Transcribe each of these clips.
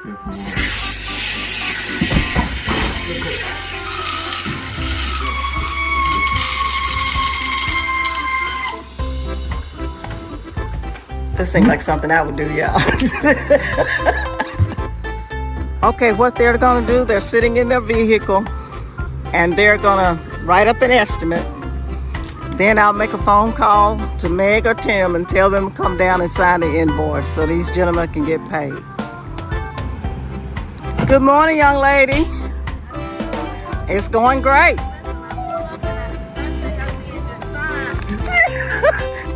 This seems like something I would do, y'all. Okay, what they're gonna do, they're sitting in their vehicle and they're gonna write up an estimate. Then I'll make a phone call to Meg or Tim and tell them to come down and sign the invoice so these gentlemen can get paid. Good morning, young lady. It's going great.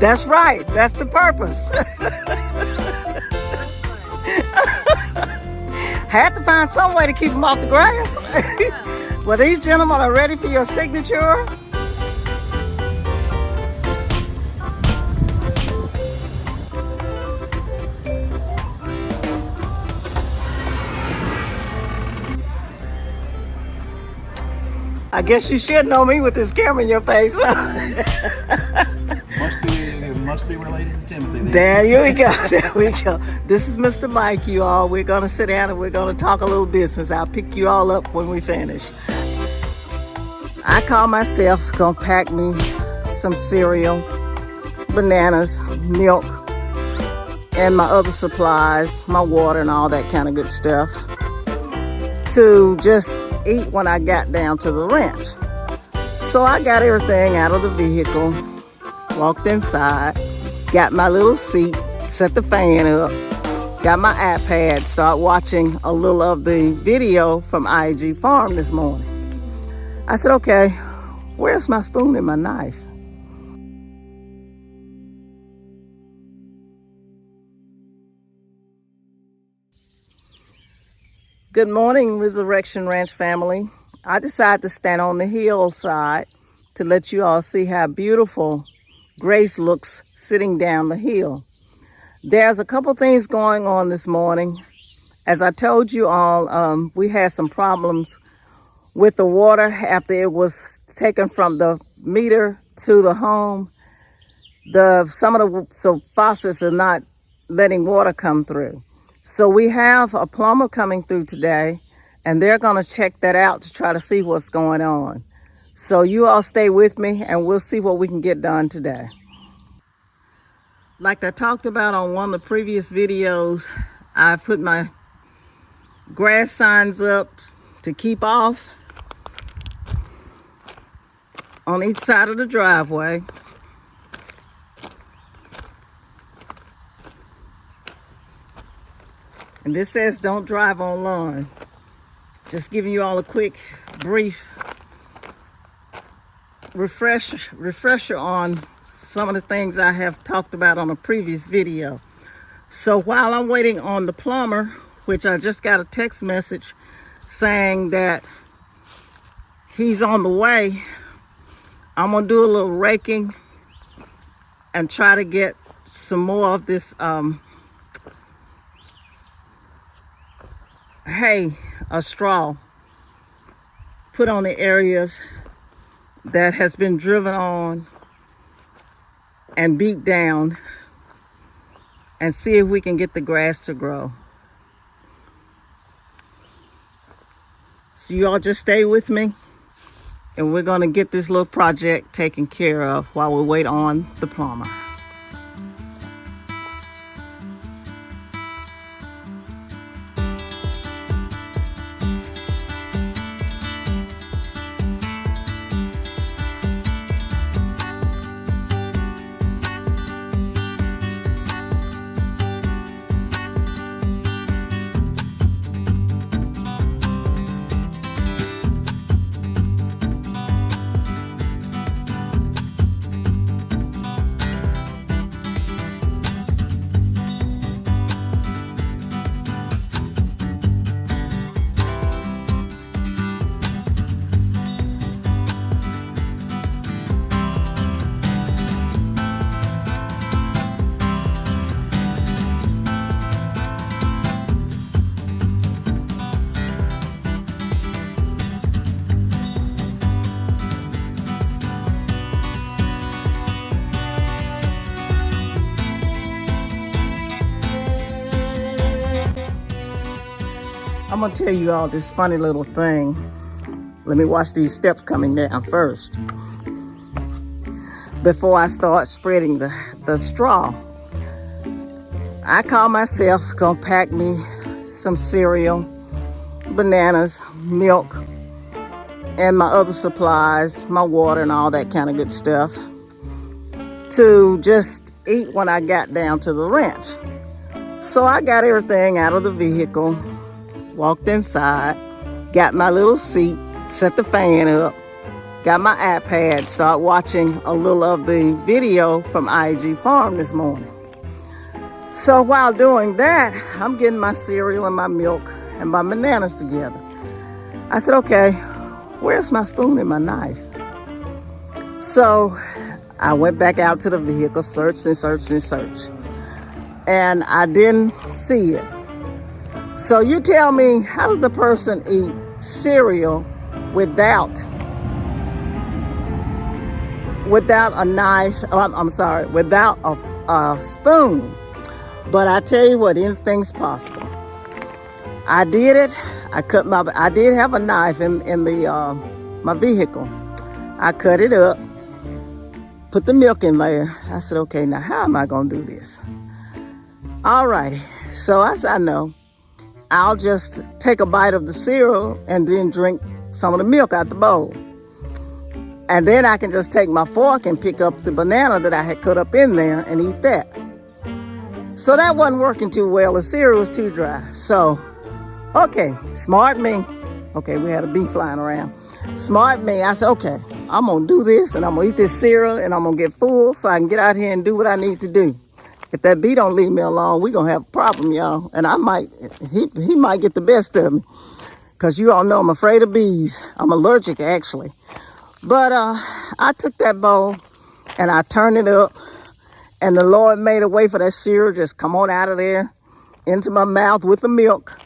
That's right. That's the purpose. Had to find some way to keep them off the grass. Well, these gentlemen are ready for your signature. I guess you should know me with this camera in your face. Must be related to Timothy. Then. There we go. There we go. This is Mr. Mike, you all. We're going to sit down and we're going to talk a little business. I'll pick you all up when we finish. I call myself going to pack me some cereal, bananas, milk, and my other supplies, my water and all that kind of good stuff to just eat when I got down to the ranch. So I got everything out of the vehicle, walked inside, got my little seat, set the fan up, got my iPad, start watching a little of the video from IG Farm this morning. I said, okay, where's my spoon and my knife? Good morning, Resurrection Ranch family. I decided to stand on the hillside to let you all see how beautiful Grace looks sitting down the hill. There's a couple things going on this morning. As I told you all, we had some problems with the water after it was taken from the meter to the home. Some of the faucets are not letting water come through. So we have a plumber coming through today, and they're going to check that out to try to see what's going on. So you all stay with me, and we'll see what we can get done today. Like I talked about on one of the previous videos, I put my grass signs up to keep off on each side of the driveway. And this says don't drive on lawn. Just giving you all a quick, brief refresher on some of the things I have talked about on a previous video. So while I'm waiting on the plumber, which I just got a text message saying that he's on the way, I'm gonna do a little raking and try to get some more of this hay, a straw, put on the areas that has been driven on and beat down, and see if we can get the grass to grow. So you all just stay with me, and we're going to get this little project taken care of while we wait on the plumber. I'm gonna tell you all this funny little thing. Let me watch these steps coming down first before I start spreading the straw. I call myself gonna pack me some cereal, bananas, milk, and my other supplies, my water and all that kind of good stuff, to just eat when I got down to the ranch. So I got everything out of the vehicle, walked inside, got my little seat, set the fan up, got my iPad, start watching a little of the video from IG Farm this morning. So while doing that, I'm getting my cereal and my milk and my bananas together. I said, okay, where's my spoon and my knife? So I went back out to the vehicle, searched and searched and searched, and I didn't see it. So you tell me, how does a person eat cereal without a knife? Without a spoon? But I tell you what, anything's possible. I did it. I did have a knife in my vehicle. I cut it up, put the milk in there. I said, okay, now how am I gonna do this? All righty. So I said, no, I'll just take a bite of the cereal and then drink some of the milk out the bowl. And then I can just take my fork and pick up the banana that I had cut up in there and eat that. So that wasn't working too well. The cereal was too dry. So, okay, smart me. Okay, we had a bee flying around. Smart me. I said, okay, I'm going to do this, and I'm going to eat this cereal, and I'm going to get full so I can get out here and do what I need to do. If that bee don't leave me alone, we're going to have a problem, y'all. And he might get the best of me. Because you all know I'm afraid of bees. I'm allergic, actually. But I took that bowl, and I turned it up. And the Lord made a way for that cereal just come on out of there into my mouth with the milk.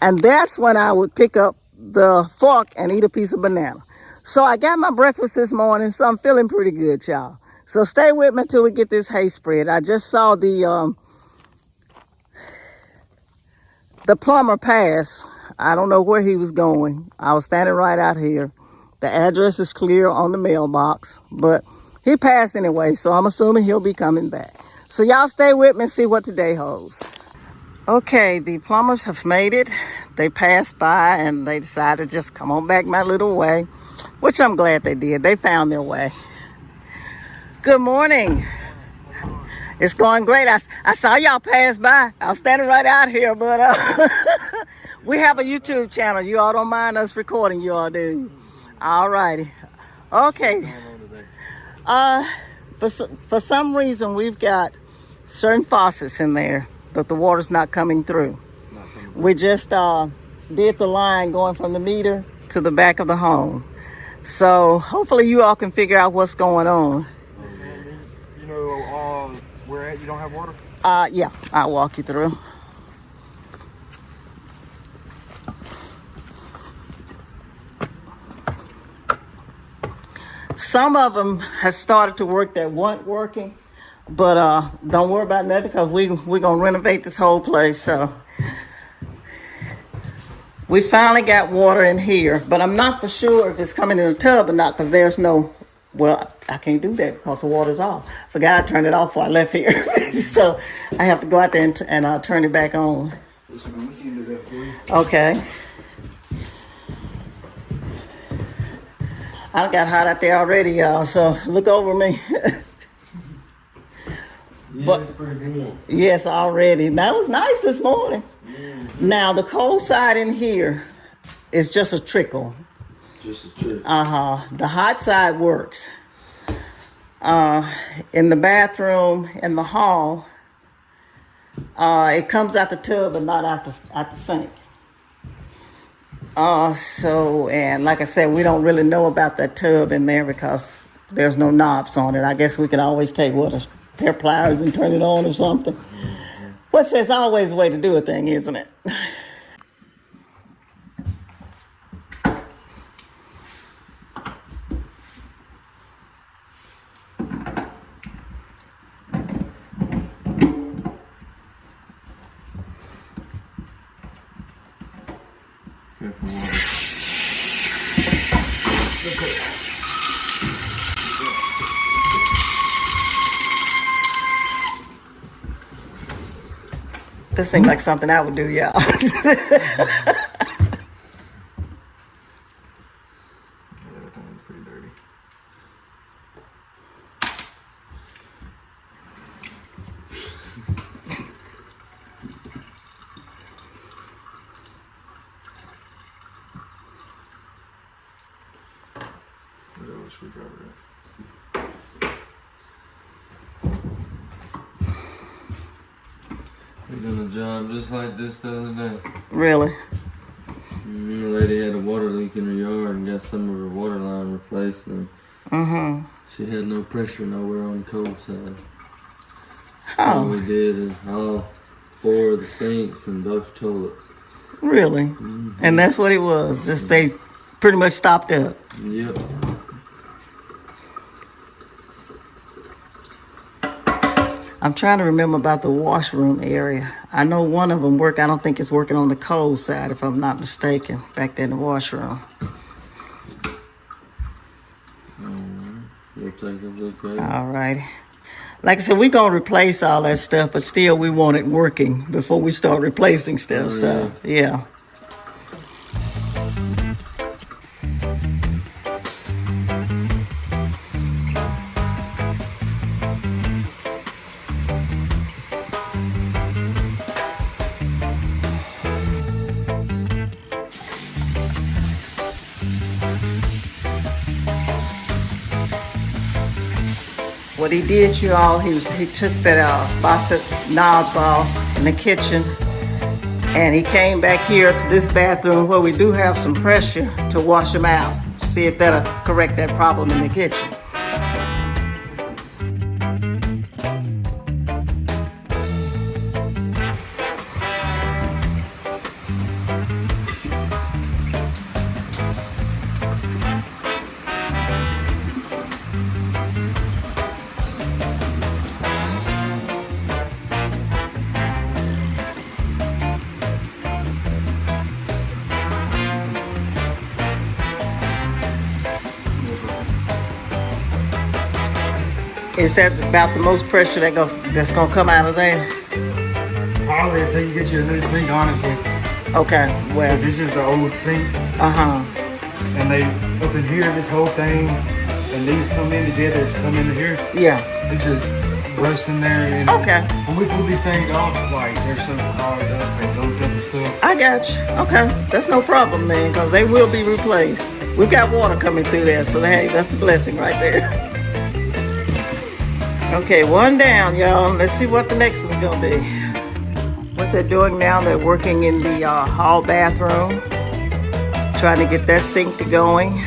And that's when I would pick up the fork and eat a piece of banana. So I got my breakfast this morning, so I'm feeling pretty good, y'all. So stay with me until we get this hay spread. I just saw the plumber pass. I don't know where he was going. I was standing right out here. The address is clear on the mailbox, but he passed anyway, so I'm assuming he'll be coming back. So y'all stay with me and see what today holds. Okay, the plumbers have made it. They passed by and they decided to just come on back my little way, which I'm glad they did. They found their way. Good morning. It's going great. I saw y'all pass by. I was standing right out here, but we have a YouTube channel. You all don't mind us recording, you all do. All righty. Okay. For some reason, we've got certain faucets in there that the water's not coming through. We just did the line going from the meter to the back of the home. So hopefully you all can figure out what's going on. You know where you don't have water? Yeah, I'll walk you through. Some of them has started to work that weren't working, but don't worry about nothing because we're going to renovate this whole place. So we finally got water in here, but I'm not for sure if it's coming in a tub or not because there's no, well, I can't do that because the water's off. Forgot I turned it off before I left here. So I have to go out there and turn it back on. Okay. I got hot out there already, y'all, so look over me. But it's pretty good. Yes, already. That was nice this morning. Now, the cold side in here is just a trickle. Just a trickle. The hot side works. In the bathroom, in the hall, it comes out the tub but not out the sink. And like I said, we don't really know about that tub in there because there's no knobs on it. I guess we could always take a pair of pliers and turn it on or something. What's there's always a way to do a thing, isn't it? Careful water. This seems like something I would do, y'all. Yeah, that thing was pretty dirty. Where's the screwdriver at? We done a job just like this the other day. Really? The lady had a water leak in her yard and got some of her water line replaced, and she had no pressure nowhere on the cold side. So Oh. what we did is all 4 of the sinks and both toilets. Really? And that's what it was. Just they pretty much stopped up. Yep. I'm trying to remember about the washroom area. I know one of them work. I don't think it's working on the cold side, if I'm not mistaken, back there in the washroom. We'll take a look at it. All righty. Like I said, we're going to replace all that stuff, but still we want it working before we start replacing stuff. Oh, So, yeah. What he did, you all, he took that faucet knobs off in the kitchen, and he came back here to this bathroom where we do have some pressure to wash them out. See if that'll correct that problem in the kitchen. Is that about the most pressure that's gonna come out of there? Probably until you get you a new sink, honestly. Okay, well, Because this is the old sink, uh-huh. and they up in here, this whole thing, and these come in together to come into here. Yeah, They just rust in there. And okay. when we pull these things off, like they're so hard up and gold up and stuff. I got you. Okay, that's no problem, man, because they will be replaced. We've got water coming through there, so hey, that's the blessing right there. Okay, one down, y'all. Let's see what the next one's gonna be. What they're doing now, they're working in the hall bathroom, trying to get that sink to going.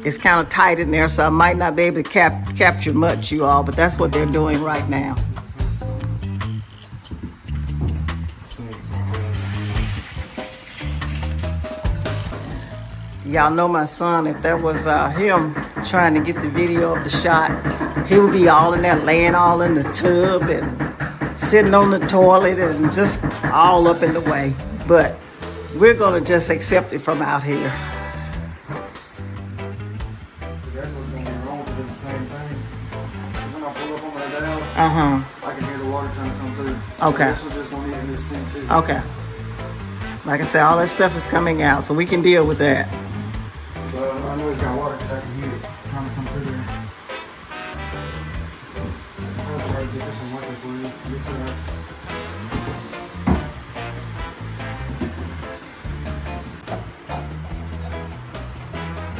It's kind of tight in there, so I might not be able to capture much, you all, but that's what they're doing right now. Y'all know my son, if that was him trying to get the video of the shot, he would be all in there laying all in the tub and sitting on the toilet and just all up in the way. But we're gonna just accept it from out here. That's what's going to be wrong with the same thing. When I pull up on that valve, Uh-huh, I can hear the water trying to come through. Okay. This was just going to need a new sink too. okay. Like I said, all that stuff is coming out, so we can deal with that. But I know it's got water because I can hear it trying to come through there. I'll try to get this one working for you. This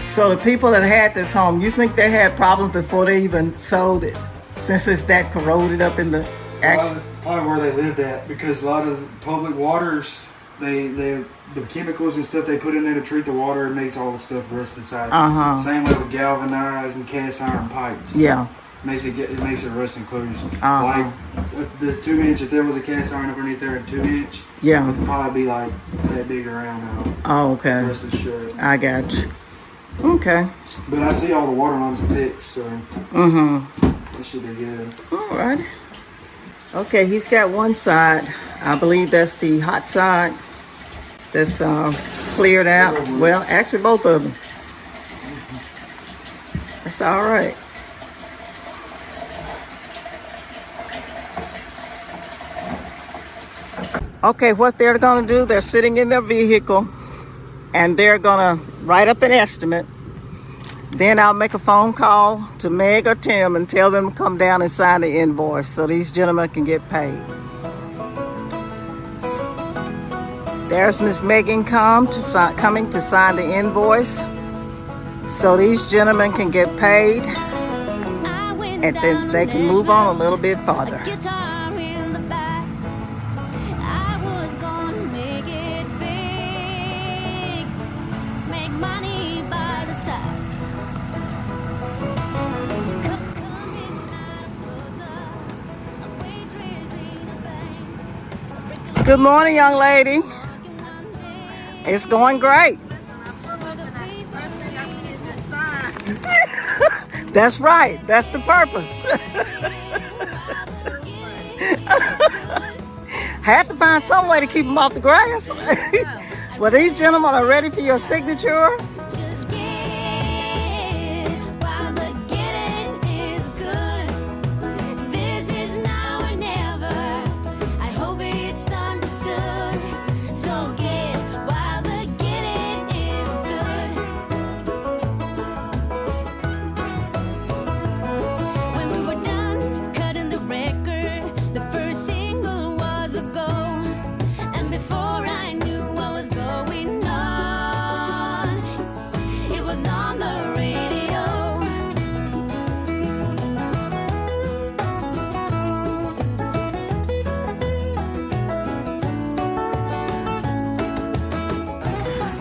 So the people that had this home, you think they had problems before they even sold it? Since it's that corroded up in the action? probably where they lived at, because a lot of public waters, the chemicals and stuff they put in there to treat the water, it makes all the stuff rust inside. Uh-huh. Same way with galvanized and cast iron pipes. Yeah. It makes it rust and close. Uh-huh. Like the 2 inch, if there was a cast iron underneath there at 2 inch, Yeah. it'd probably be like that big around now. Oh, okay. Rusted shut. I got you. Okay. But I see all the water lines are fixed, so Mm-hmm. it should be good. All right. Okay, he's got one side. I believe that's the hot side. That's cleared out. Well, actually both of them. That's all right. Okay, what they're gonna do, they're sitting in their vehicle and they're gonna write up an estimate. Then I'll make a phone call to Meg or Tim and tell them to come down and sign the invoice so these gentlemen can get paid. There's Miss Megan coming to sign the invoice so these gentlemen can get paid and then they can move on a little bit farther. Good morning, young lady. It's going great. That's right. That's the purpose. Had to find some way to keep them off the grass. Well, these gentlemen are ready for your signature.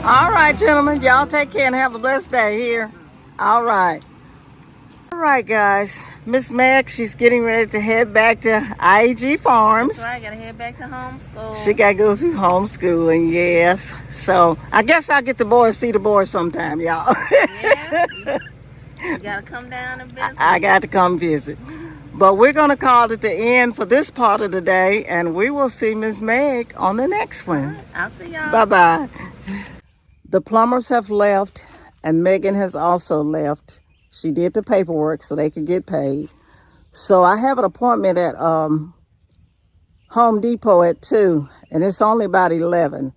All right, gentlemen, y'all take care and have a blessed day here. All right. All right, guys. Miss Meg, she's getting ready to head back to IEG Farms. That's right, gotta head back to homeschool. She gotta go through homeschooling, yes. So I guess I'll get the boys, see the boys sometime, y'all. Yeah, you gotta come down and visit. I got to come visit. But we're gonna call it the end for this part of the day, and we will see Miss Meg on the next one. Right, I'll see y'all. Bye-bye. The Plumbers have left, and Megan has also left. She did the paperwork so they could get paid. So I have an appointment at Home Depot at 2, and it's only about 11.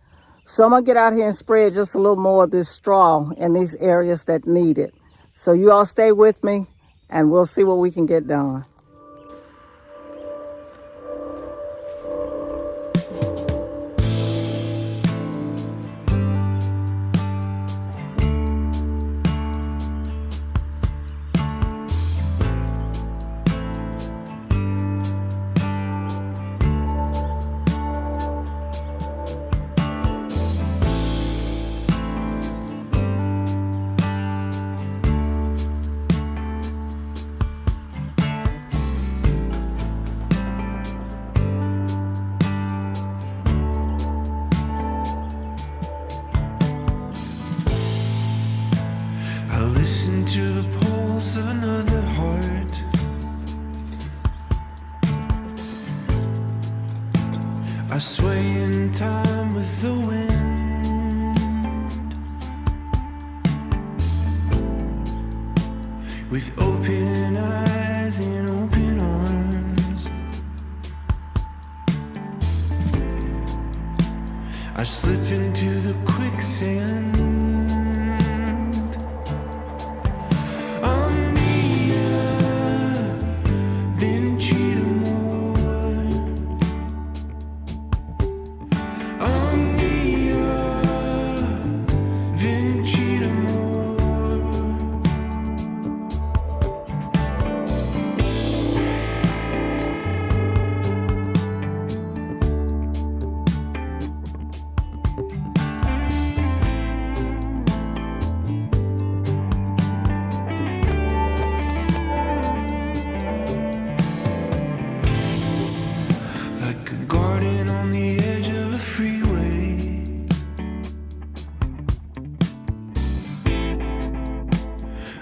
So I'm going to get out here and spread just a little more of this straw in these areas that need it. So you all stay with me, and we'll see what we can get done. Listen to the pulse of another heart. I sway in time with the wind, with open eyes and open arms. I slip into the quicksand.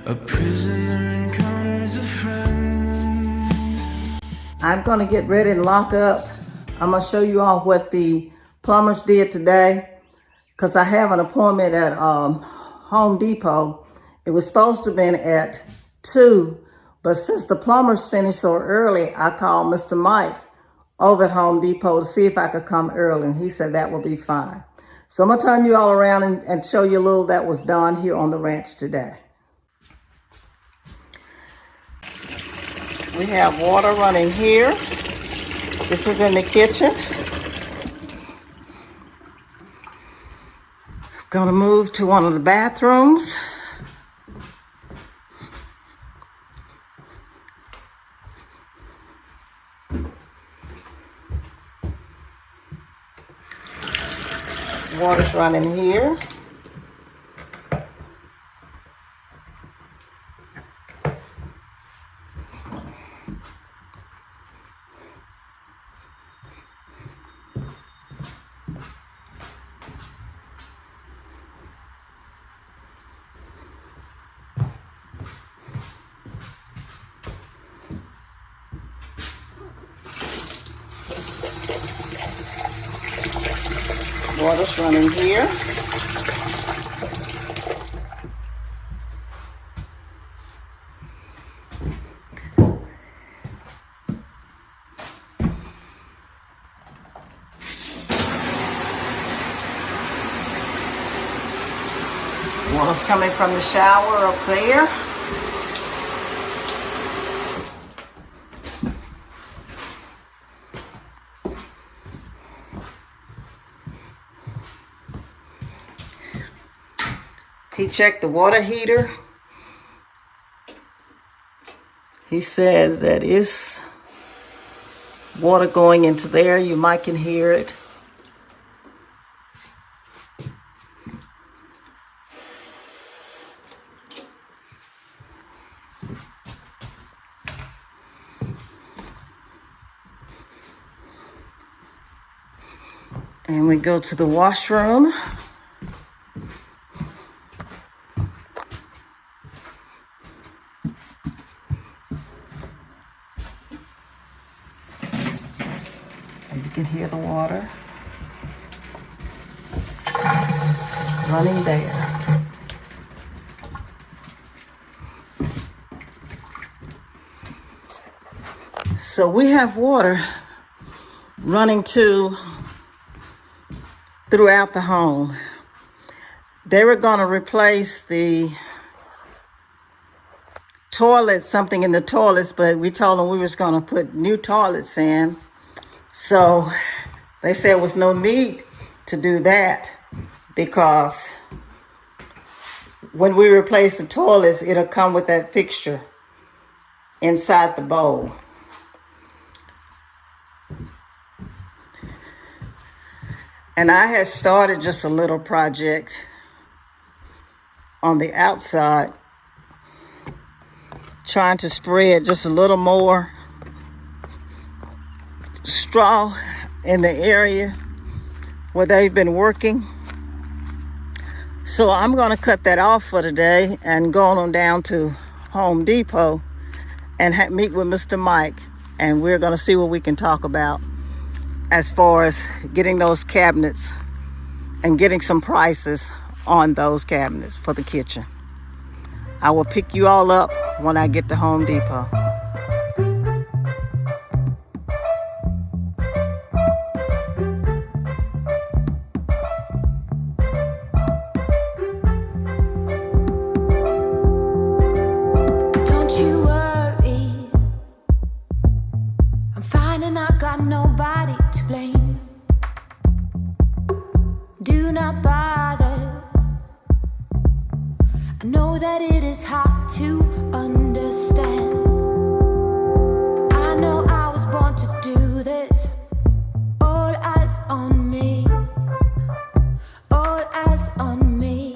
A prisoner encounters a friend. I'm going to get ready to lock up. I'm going to show you all what the plumbers did today. because I have an appointment at Home Depot. It was supposed to have been at 2, but since the plumbers finished so early, I called Mr. Mike over at Home Depot to see if I could come early, and he said that would be fine. So I'm gonna turn you all around and show you a little that was done here on the ranch today. We have water running here. This is in the kitchen. Gonna move to one of the bathrooms. Water's running here. Water's running here. Water's coming from the shower up there. He checked the water heater. He says that it's water going into there. You might can hear it. And we go to the washroom. As you can hear the water running there. So we have water running throughout the home. They were going to replace the toilets, something in the toilets, but we told them we was going to put new toilets in. So they said there was no need to do that because when we replace the toilets, it'll come with that fixture inside the bowl. And I had started just a little project on the outside, trying to spread just a little more straw in the area where they've been working. So I'm going to cut that off for today and go on down to Home Depot and meet with Mr. Mike, and we're going to see what we can talk about as far as getting those cabinets and getting some prices on those cabinets for the kitchen. I will pick you all up when I get to Home Depot. Don't you worry, I'm fine and I got nobody to blame. Do not bother, I know that it is hard to understand. I know I was born to do this. All eyes on me, all eyes on me.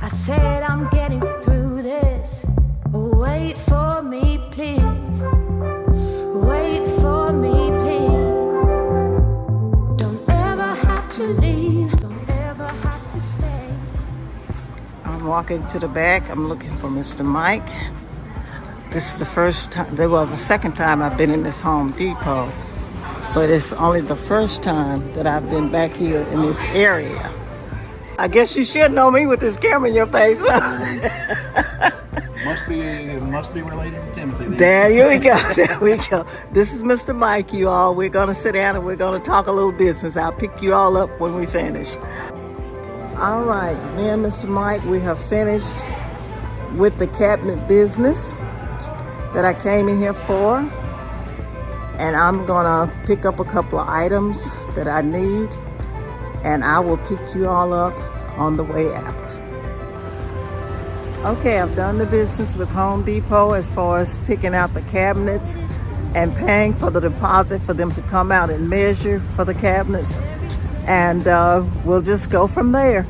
I said I'm getting through this. Wait for me, please. Wait for me, please. Don't ever have to leave. Don't ever have to stay. I'm walking to the back. I'm looking for Mr. Mike. This is the first time, there was the second time I've been in this Home Depot, but it's only the first time that I've been back here in this area. I guess you should know me with this camera in your face. Must be related to Timothy. Then. There we go. There we go. This is Mr. Mike, you all. We're going to sit down and we're going to talk a little business. I'll pick you all up when we finish. All right, me and Mr. Mike, we have finished with the cabinet business that I came in here for. And I'm going to pick up a couple of items that I need. And I will pick you all up on the way out. Okay, I've done the business with Home Depot as far as picking out the cabinets and paying for the deposit for them to come out and measure for the cabinets. And we'll just go from there.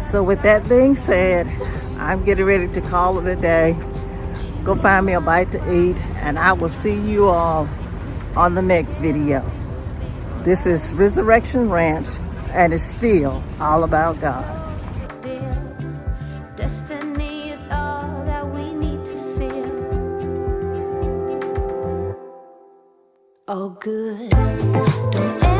So with that being said, I'm getting ready to call it a day. Go find me a bite to eat, and I will see you all on the next video. This is Resurrection Ranch, and it's still all about God. Destiny is all that we need to feel. Oh, good. Don't